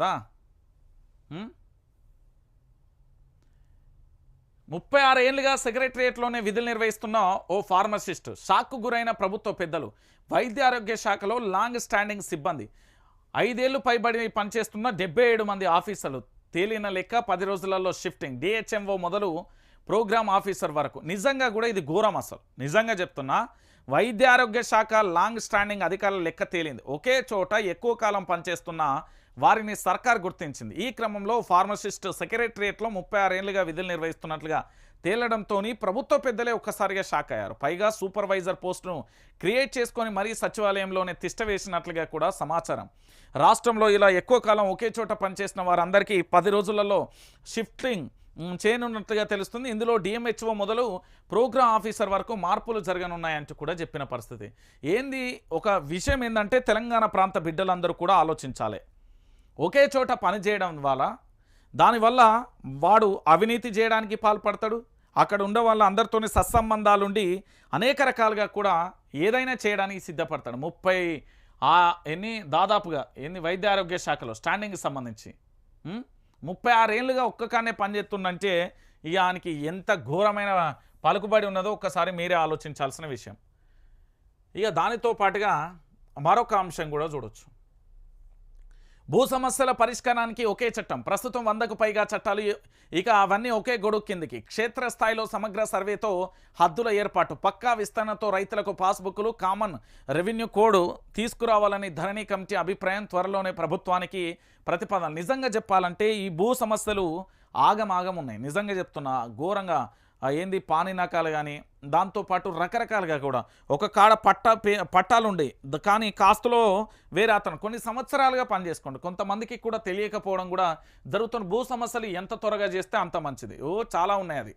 రా 36 ఏళ్లుగా సెక్రటరియట్లోనే విధులు నిర్వహిస్తున్న ఓ ఫార్మసిస్ట్ షాక్కు గురైన ప్రభుత్వ పెద్దలు. వైద్య ఆరోగ్య శాఖలో లాంగ్ స్టాండింగ్ సిబ్బంది 5 ఏళ్లు పైబడి పనిచేస్తున్న 77 మంది ఆఫీసర్లు. తేలిన లెక్క 10 రోజులలో షిఫ్టింగ్. డిహెచ్ఎంఓ మొదలు ప్రోగ్రామ్ ఆఫీసర్ వరకు. నిజంగా కూడా ఇది ఘోరం. అసలు నిజంగా చెప్తున్నా, వైద్య ఆరోగ్య శాఖ లాంగ్ స్టాండింగ్ అధికారుల లెక్క తేలింది. ఒకే చోట ఎక్కువ కాలం పనిచేస్తున్న వారిని సర్కార్ గుర్తించింది. ఈ క్రమంలో ఫార్మసిస్ట్ సెక్రటరియట్లో 36 ఏళ్లుగా విధులు నిర్వహిస్తున్నట్లుగా తేలడంతో ప్రభుత్వ పెద్దలే ఒక్కసారిగా షాక్ అయ్యారు. పైగా సూపర్వైజర్ పోస్టును క్రియేట్ చేసుకొని మరీ సచివాలయంలోనే తిష్ట వేసినట్లుగా కూడా సమాచారం. రాష్ట్రంలో ఇలా ఎక్కువ కాలం ఒకే చోట పనిచేసిన వారందరికీ 10 రోజులలో షిఫ్టింగ్ చేయనున్నట్లుగా తెలుస్తుంది. ఇందులో డిఎంహెచ్ఓ మొదలు ప్రోగ్రామ్ ఆఫీసర్ వరకు మార్పులు జరగనున్నాయంటూ కూడా చెప్పిన పరిస్థితి. ఏంది ఒక విషయం ఏంటంటే, తెలంగాణ ప్రాంత బిడ్డలందరూ కూడా ఆలోచించాలి. ఒకే చోట పనిచేయడం వల్ల దానివల్ల వాడు అవినీతి చేయడానికి పాల్పడతాడు. అక్కడ ఉండే వాళ్ళ అందరితోని సత్సంబంధాలుండి అనేక రకాలుగా కూడా ఏదైనా చేయడానికి సిద్ధపడతాడు. దాదాపుగా వైద్య ఆరోగ్య శాఖలో స్టాండింగ్కి సంబంధించి 36 ఏళ్ళుగా ఒక్కకానే పనిచేస్తుందంటే ఇక ఆయనకి ఎంత ఘోరమైన పలుకుబడి ఉన్నదో ఒక్కసారి మీరే ఆలోచించాల్సిన విషయం. ఇక దానితో పాటుగా మరొక అంశం కూడా చూడొచ్చు. భూ సమస్యల పరిష్కారానికి ఒకే చట్టం. ప్రస్తుతం 100కు పైగా చట్టాలు, ఇక అవన్నీ ఒకే గొడుగు కిందికి. క్షేత్రస్థాయిలో సమగ్ర సర్వేతో హద్దుల ఏర్పాటు, పక్కా విస్తరణతో రైతులకు పాస్బుక్లు, కామన్ రెవెన్యూ కోడ్ తీసుకురావాలని ధరణి కమిటీ అభిప్రాయం. త్వరలోనే ప్రభుత్వానికి ప్రతిపాదన. నిజంగా చెప్పాలంటే ఈ భూ సమస్యలు ఆగమాగం ఉన్నాయి. నిజంగా చెప్తున్నా, ఘోరంగా పానినాకాలు కానీ దాంతోపాటు రకరకాలుగా కూడా ఒక కాడ పట్టాలుండే కానీ కాస్తులో వేరే అతను కొన్ని సంవత్సరాలుగా పనిచేసుకోండి. కొంతమందికి కూడా తెలియకపోవడం కూడా జరుగుతున్న భూ సమస్యలు ఎంత త్వరగా చేస్తే అంత మంచిది. చాలా ఉన్నాయి అది.